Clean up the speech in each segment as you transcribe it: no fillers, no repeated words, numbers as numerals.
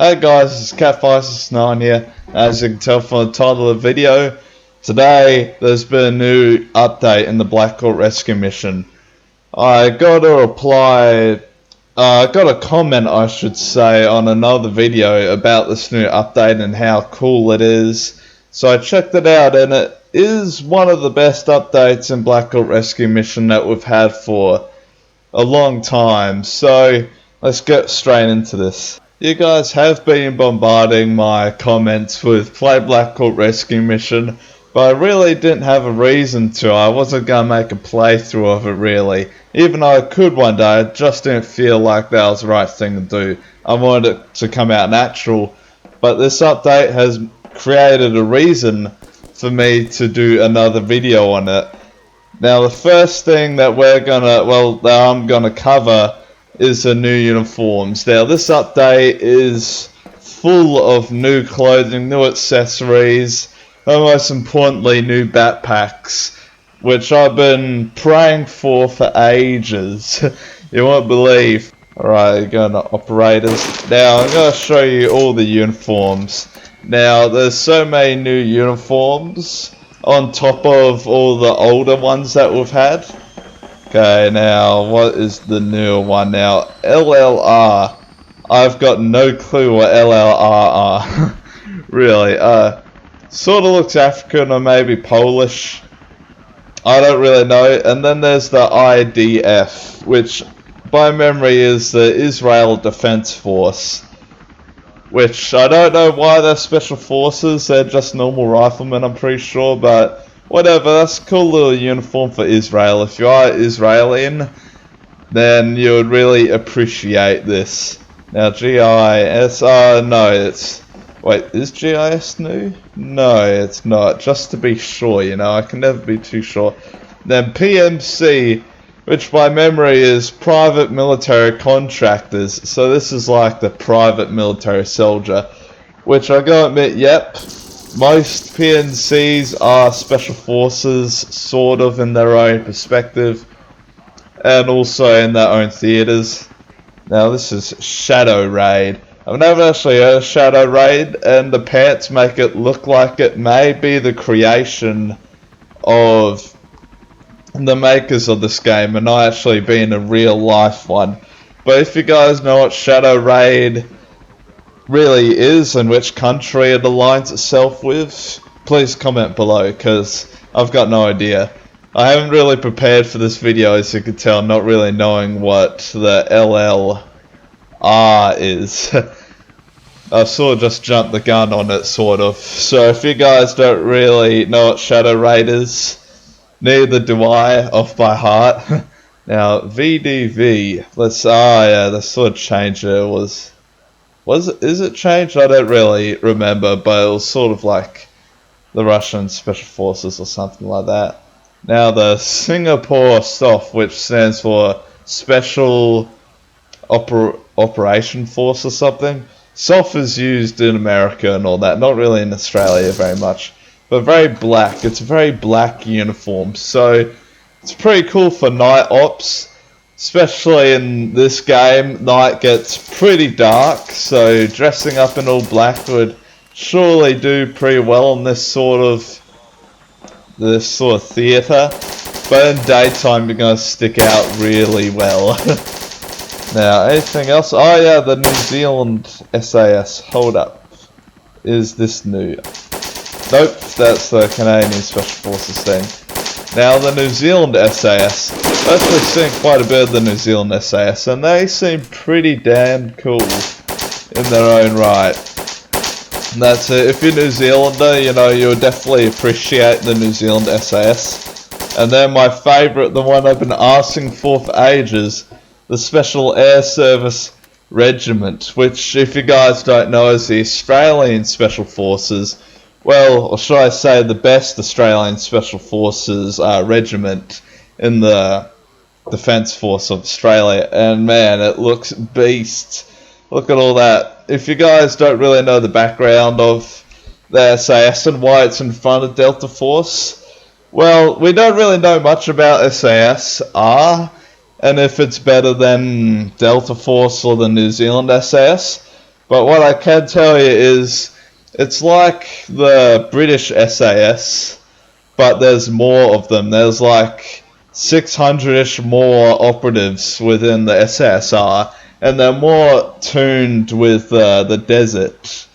Hey guys, it's Cat569 here. As you can tell from the title of the video, today there's been a new update in the Blackhawk rescue mission. I got a reply, got a comment I should say, on another video about this new update and how cool it is. So I checked it out and it is one of the best updates in Blackhawk rescue mission that we've had for a long time. So let's get straight into this. You guys have been bombarding my comments with Play Blackhawk Rescue Mission, but I really didn't have a reason to. I wasn't going to make a playthrough of it really. Even though I could one day, I just didn't feel like that was the right thing to do. I wanted it to come out natural, but this update has created a reason for me to do another video on it. Now the first thing that I'm gonna cover is the new uniforms. Now this update is full of new clothing, new accessories, and most importantly new backpacks, which I've been praying for ages. You won't believe. Alright, going to operators. Now I'm going to show you all the uniforms. Now there's so many new uniforms on top of all the older ones that we've had. Okay, now what is the newer one now? LLR. I've got no clue what LLR are. Really. Sort of looks African or maybe Polish. I don't really know. And then there's the IDF, which by memory is the Israel Defense Force. Which I don't know why they're special forces. They're just normal riflemen, I'm pretty sure, but whatever, that's a cool little uniform for Israel. If you are Israeli, then you would really appreciate this. Now GIS, no, it's... Wait, is GIS new? No, it's not. Just to be sure, you know, I can never be too sure. Then PMC, which by memory is Private Military Contractors. So this is like the private military soldier. Which I gotta admit, yep. Most PNCs are special forces, sort of in their own perspective, and also in their own theaters. Now this is Shadow Raid. I've never actually heard of Shadow Raid, and the pants make it look like it may be the creation of the makers of this game, and not actually being a real life one. But if you guys know what Shadow Raid really is and which country it aligns itself with, please comment below, because I've got no idea. I haven't really prepared for this video, as you can tell, not really knowing what the LLR is. I've sort of just jumped the gun on it, sort of. So if you guys don't really know what Shadow Raid is, neither do I, off by heart. Now VDV, let's sort of change it. Is it changed? I don't really remember, but it was sort of like the Russian Special Forces or something like that. Now the Singapore SOF, which stands for Special Operation Force or something. SOF is used in America and all that, not really in Australia very much, but very black. It's a very black uniform, so it's pretty cool for night ops. Especially in this game, night gets pretty dark, so dressing up in all black would surely do pretty well in this sort of theatre. But in daytime, you're gonna stick out really well. Now, anything else? Oh yeah, the New Zealand SAS. Hold up, is this new? Nope, that's the Canadian Special Forces thing. Now the New Zealand SAS, I've actually seen quite a bit of the New Zealand SAS, and they seem pretty damn cool in their own right. And that's it. If you're New Zealander, you know, you'll definitely appreciate the New Zealand SAS. And then my favourite, the one I've been asking for ages, the Special Air Service Regiment, which, if you guys don't know, is the Australian Special Forces. Well, or should I say the best Australian Special Forces regiment in the Defence Force of Australia. And man, it looks beast. Look at all that. If you guys don't really know the background of the SAS and why it's in front of Delta Force, well, we don't really know much about SAS and if it's better than Delta Force or the New Zealand SAS. But what I can tell you is it's like the British SAS, but there's more of them. There's like 600-ish more operatives within the SASR, and they're more tuned with the desert.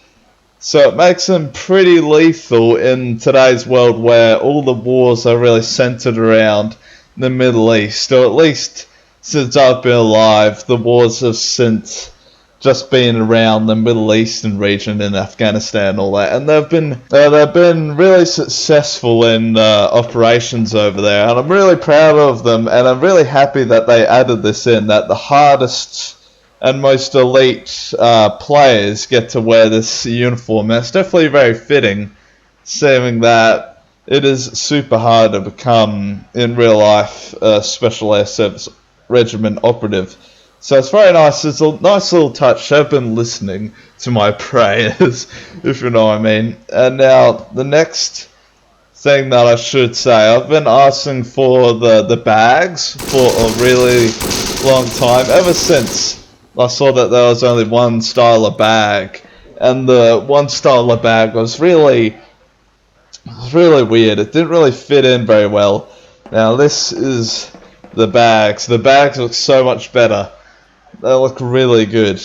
So it makes them pretty lethal in today's world where all the wars are really centered around the Middle East, or at least since I've been alive, the wars have since just been around the Middle Eastern region in Afghanistan and all that, and they've been really successful in operations over there, and I'm really proud of them, and I'm really happy that they added this in, that the hardest and most elite players get to wear this uniform. And it's definitely very fitting, seeing that it is super hard to become in real life a Special Air Service Regiment operative. So it's very nice. It's a nice little touch. I've been listening to my prayers, if you know what I mean. And now the next thing that I should say, I've been asking for the bags for a really long time, ever since I saw that there was only one style of bag, and the one style of bag was really weird. It didn't really fit in very well. Now this is the bags. The bags look so much better. They look really good.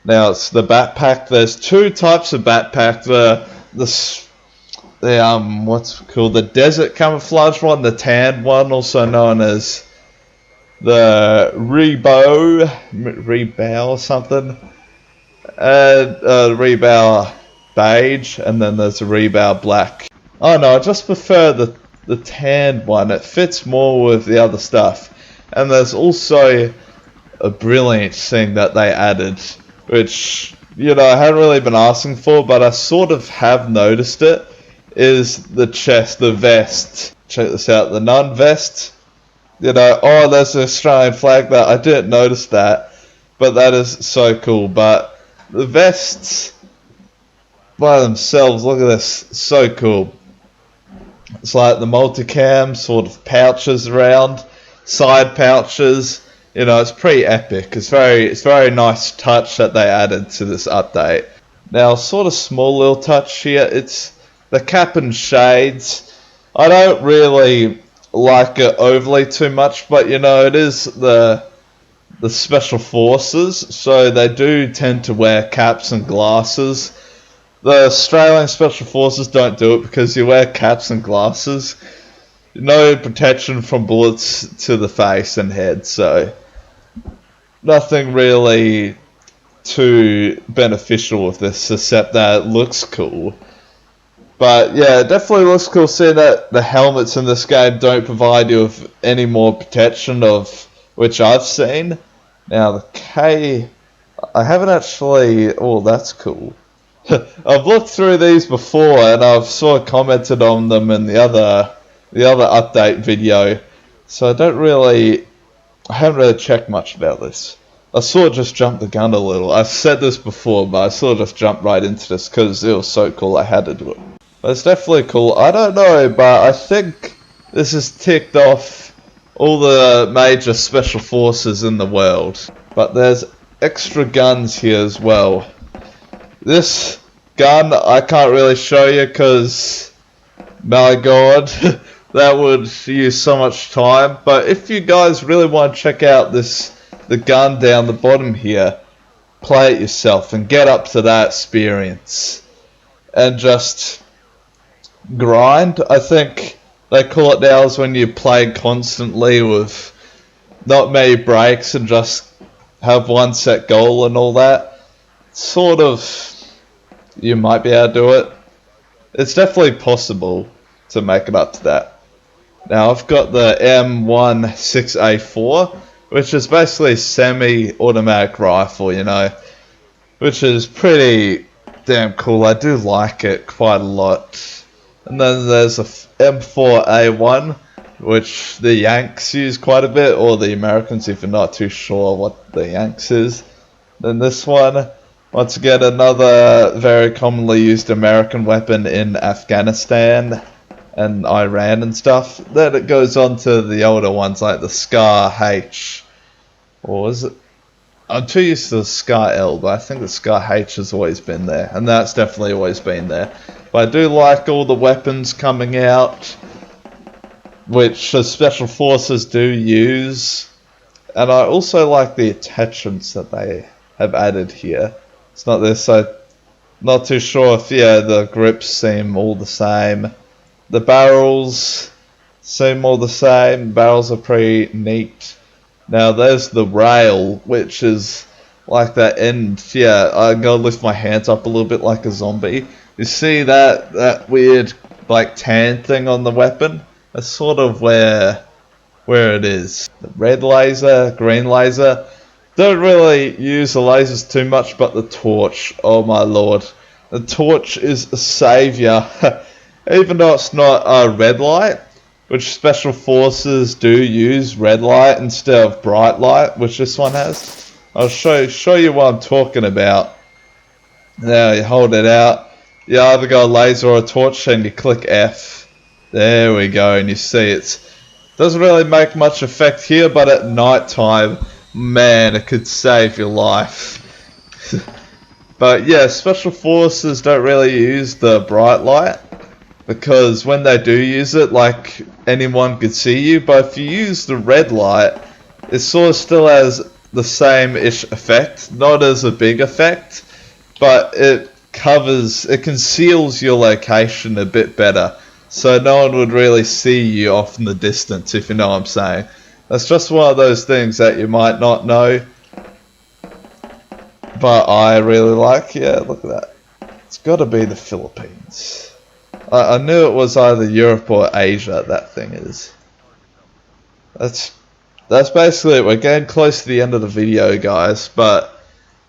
Now it's the backpack. There's two types of backpack. The what's it called? The desert camouflage one, the tan one, also known as the Rebow or something. Rebow beige, and then there's a Rebow black. Oh no, I just prefer the tan one. It fits more with the other stuff. And there's also a brilliant thing that they added, which, you know, I hadn't really been asking for, but I sort of have noticed it, is the chest, the vest. Check this out, the nun vest. You know, oh, there's the Australian flag there. I didn't notice that, but that is so cool. But the vests by themselves, look at this, so cool. It's like the multicam sort of pouches around, side pouches. You know, it's pretty epic. It's very nice touch that they added to this update. Now, sort of small little touch here. It's the cap and shades. I don't really like it overly too much, but you know, it is the special forces, so they do tend to wear caps and glasses. The Australian Special Forces don't do it because you wear caps and glasses. No protection from bullets to the face and head, so nothing really too beneficial with this, except that it looks cool. But yeah, it definitely looks cool seeing that the helmets in this game don't provide you with any more protection, of which I've seen. Now the K, I haven't actually, oh that's cool. I've looked through these before and I've sort of commented on them in the other update video, so I haven't really checked much about this. I sort of just jumped the gun a little. I've said this before, but I sort of just jumped right into this because it was so cool I had to do it. But it's definitely cool. I don't know, but I think this has ticked off all the major special forces in the world. But there's extra guns here as well. This gun I can't really show you because, my god, that would use so much time. But if you guys really want to check out the gun down the bottom here, play it yourself and get up to that experience. And just grind, I think they call it now, is when you play constantly with not many breaks and just have one set goal and all that. Sort of, you might be able to do it. It's definitely possible to make it up to that. Now I've got the M16A4, which is basically a semi-automatic rifle, you know, which is pretty damn cool. I do like it quite a lot. And then there's a M4A1, which the Yanks use quite a bit, or the Americans if you're not too sure what the Yanks is. Then this one, once again, another very commonly used American weapon in Afghanistan and Iran and stuff. Then it goes on to the older ones like the Scar H, or is it? I'm too used to the Scar L, but I think the Scar H has always been there, and that's definitely always been there. But I do like all the weapons coming out, which the Special Forces do use, and I also like the attachments that they have added here. It's not this, so not too sure if the grips seem all the same. The barrels seem all the same. Barrels are pretty neat. Now there's the rail, which is like that end. Yeah, I'm gonna lift my hands up a little bit like a zombie. You see that weird like tan thing on the weapon? That's sort of where it is. The red laser, green laser. Don't really use the lasers too much, but the torch, oh my lord. The torch is a savior. Even though it's not a red light, which Special Forces do use red light instead of bright light, which this one has. I'll show you what I'm talking about. Now you hold it out. You either got a laser or a torch and you click F. There we go, and you see it doesn't really make much effect here, but at night time, man, it could save your life. But yeah, Special Forces don't really use the bright light, because when they do use it, like, anyone could see you, but if you use the red light, it sort of still has the same-ish effect, not as a big effect, but it conceals your location a bit better, so no one would really see you off in the distance, if you know what I'm saying. That's just one of those things that you might not know, but I really like. Yeah, look at that. It's got to be the Philippines. I knew it was either Europe or Asia, that thing is. That's basically it. We're getting close to the end of the video, guys, but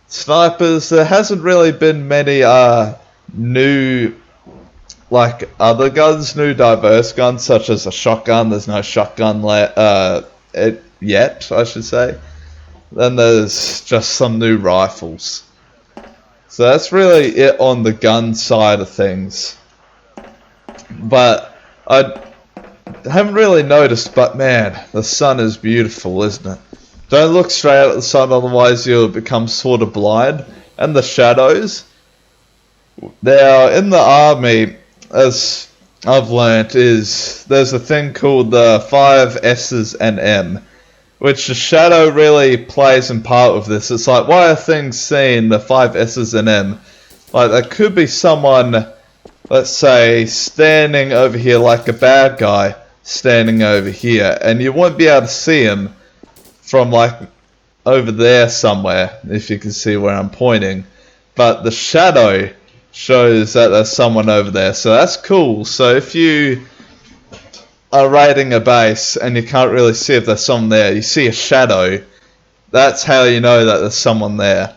snipers, there hasn't really been many new, like, other guns, new diverse guns, such as a shotgun. There's no shotgun yet, I should say. Then there's just some new rifles. So that's really it on the gun side of things. But I haven't really noticed, but man, the sun is beautiful, isn't it? Don't look straight at the sun, otherwise you'll become sort of blind. And the shadows. Now, in the army, as I've learnt, there's a thing called the 5 S's and M, which the shadow really plays in part of this. It's like, why are things seen the 5 S's and M? Like, there could be someone, let's say, standing over here like a bad guy standing over here, and you won't be able to see him from like over there somewhere, if you can see where I'm pointing, but the shadow shows that there's someone over there, so that's cool. So if you are raiding a base and you can't really see if there's someone there, you see a shadow, that's how you know that there's someone there.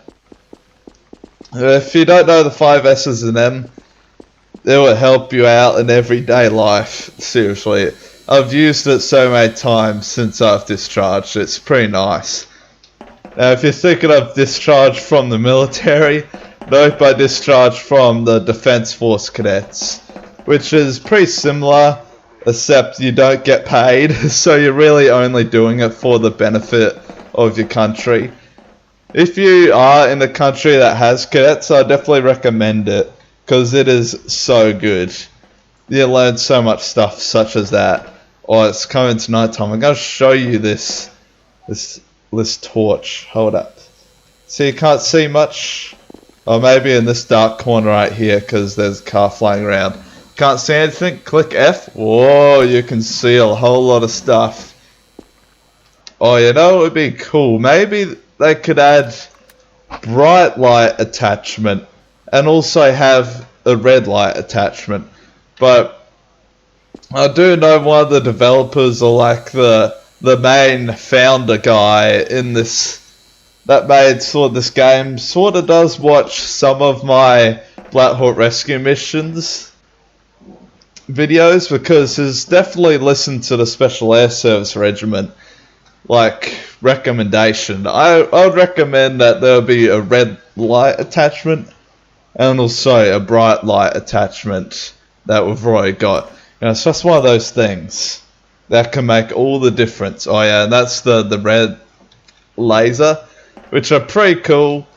If you don't know the 5 S's and M, it will help you out in everyday life. Seriously, I've used it so many times since I've discharged. It's pretty nice. Now, if you're thinking of discharge from the military, note I discharged from the Defense Force Cadets, which is pretty similar, except you don't get paid, so you're really only doing it for the benefit of your country. If you are in a country that has cadets, I definitely recommend it, because it is so good. You learn so much stuff such as that. Oh, it's coming to night time. I'm going to show you this torch. Hold up. So you can't see much. Or maybe in this dark corner right here, because there's a car flying around. Can't see anything? Click F. Whoa, you can see a whole lot of stuff. Oh, you know, it would be cool. Maybe they could add bright light attachment and also have a red light attachment. But I do know one of the developers, or like the main founder guy in this, that made sort of this game, sort of does watch some of my Blackhawk rescue missions videos, because he's definitely listened to the Special Air Service Regiment like recommendation. I would recommend that there be a red light attachment and also a bright light attachment that we've already got. You know, it's just one of those things that can make all the difference. Oh yeah, and that's the red laser. which are pretty cool.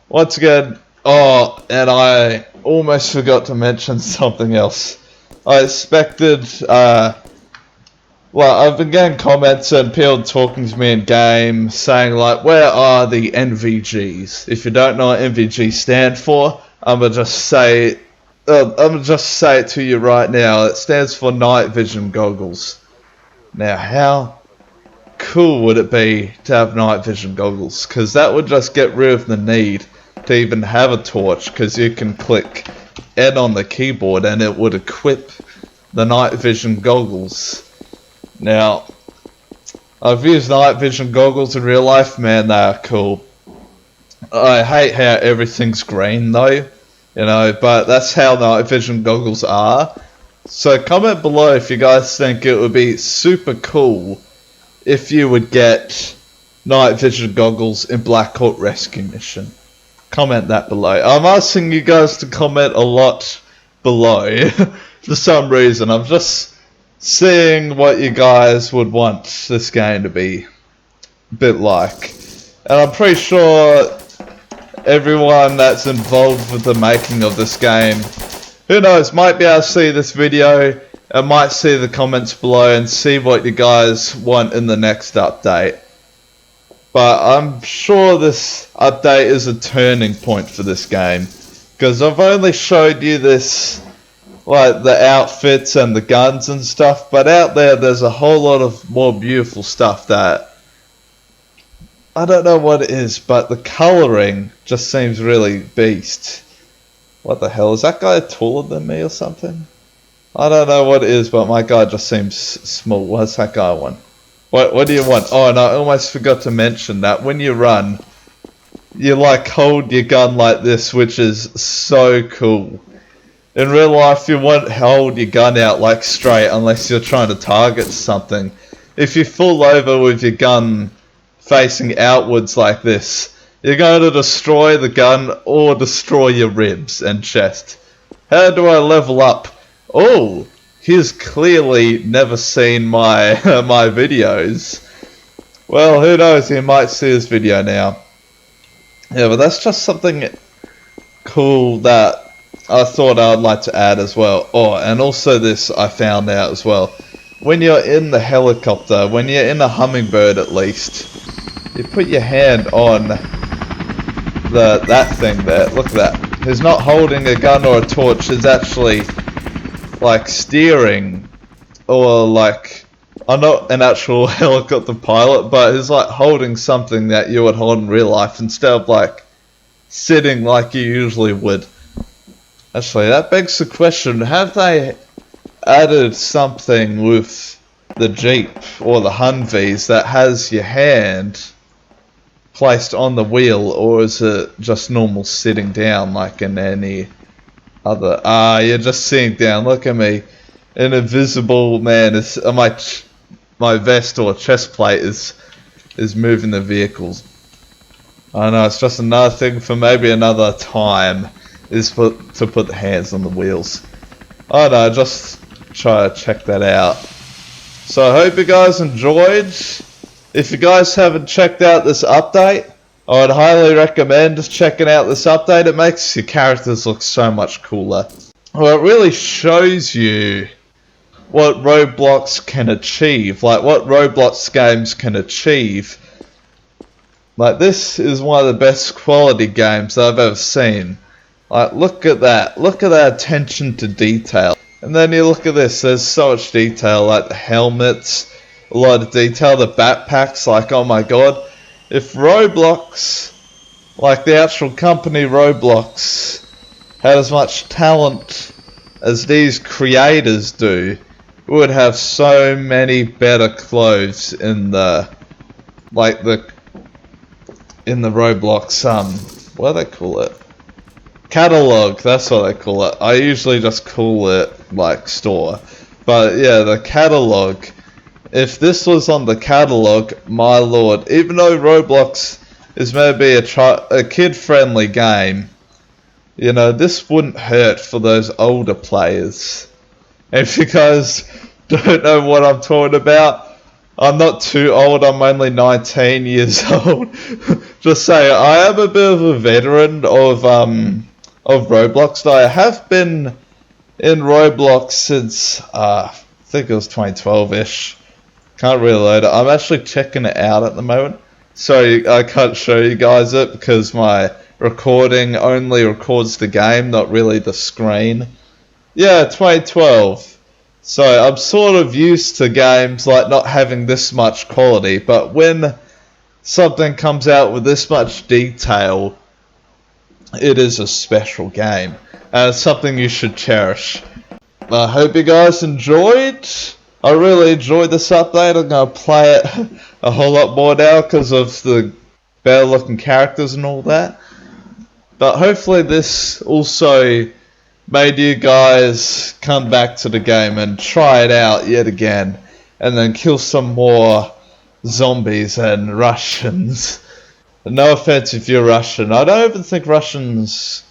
Once again, oh, and I almost forgot to mention something else. I expected, well, I've been getting comments and people talking to me in game saying like, where are the NVGs? If you don't know what NVG stand for, I'm gonna just say it to you right now. It stands for night vision goggles. Now, how cool would it be to have night vision goggles? Because that would just get rid of the need to even have a torch, because you can click N on the keyboard and it would equip the night vision goggles. Now, I've used night vision goggles in real life, man, they are cool. I hate how everything's green though, you know, but that's how night vision goggles are. So comment below if you guys think it would be super cool if you would get night vision goggles in Blackhawk Rescue Mission. Comment that below. I'm asking you guys to comment a lot below for some reason. I'm just seeing what you guys would want this game to be a bit like. And I'm pretty sure everyone that's involved with the making of this game, who knows, might be able to see this video and might see the comments below and see what you guys want in the next update. But I'm sure this update is a turning point for this game, because I've only showed you this, like the outfits and the guns and stuff, but out there's a whole lot of more beautiful stuff that I don't know what it is, but the colouring just seems really beast. What the hell, is that guy taller than me or something? I don't know what it is, but my guy just seems small. What's that guy want? What do you want? Oh, and I almost forgot to mention that when you run, you like hold your gun like this, which is so cool. In real life, you won't hold your gun out like straight unless you're trying to target something. If you fall over with your gun facing outwards like this, you're going to destroy the gun or destroy your ribs and chest. How do I level up? Oh, he's clearly never seen my my videos. Well, who knows, he might see this video now. Yeah, but that's just something cool that I thought I'd like to add as well. Oh, and also this I found out as well. When you're in the helicopter, when you're in a hummingbird at least, you put your hand on that thing there. Look at that. He's not holding a gun or a torch, he's actually like steering, or like, I'm not an actual helicopter pilot, but he's like holding something that you would hold in real life instead of like sitting like you usually would. Actually, that begs the question, have they added something with the Jeep or the Humvees that has your hand placed on the wheel, or is it just normal sitting down like in any other? You're just sitting down. Look at me, an invisible man. Is my vest or chest plate is moving the vehicles. I know, it's just another thing for maybe another time, is to put the hands on the wheels. I don't know, just try to check that out. So I hope you guys enjoyed. If you guys haven't checked out this update, I would highly recommend checking out this update. It makes your characters look so much cooler. Well, it really shows you what Roblox can achieve, like what Roblox games can achieve. Like, this is one of the best quality games that I've ever seen. Like, look at that. Look at that attention to detail. And then you look at this, there's so much detail, like the helmets, a lot of detail, the backpacks, like, oh my god. If Roblox, like the actual company Roblox, had as much talent as these creators do, we would have so many better clothes in the, like in the Roblox, what do they call it? Catalog, that's what they call it. I usually just call it like store. But yeah, the catalog. If this was on the catalog, my lord, even though Roblox is maybe a kid-friendly game, you know, this wouldn't hurt for those older players. And if you guys don't know what I'm talking about, I'm not too old, I'm only 19 years old. just say I am a bit of a veteran of Roblox. I have been in Roblox since I think it was 2012-ish. Can't really load it. I'm actually checking it out at the moment, so I can't show you guys it because my recording only records the game, not really the screen. Yeah, 2012. So I'm sort of used to games like not having this much quality, but when something comes out with this much detail, it is a special game, and it's something you should cherish. I hope you guys enjoyed. I really enjoyed this update. I'm going to play it a whole lot more now because of the better looking characters and all that. But hopefully this also made you guys come back to the game and try it out yet again, and then kill some more zombies and Russians. No offense if you're Russian. I don't even think Russians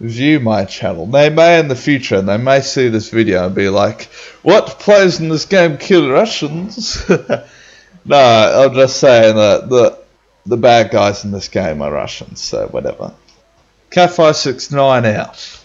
view my channel. They may in the future, and they may see this video and be like, what players in this game kill Russians? No, I'm just saying that the bad guys in this game are Russians, so whatever. Cat569 out.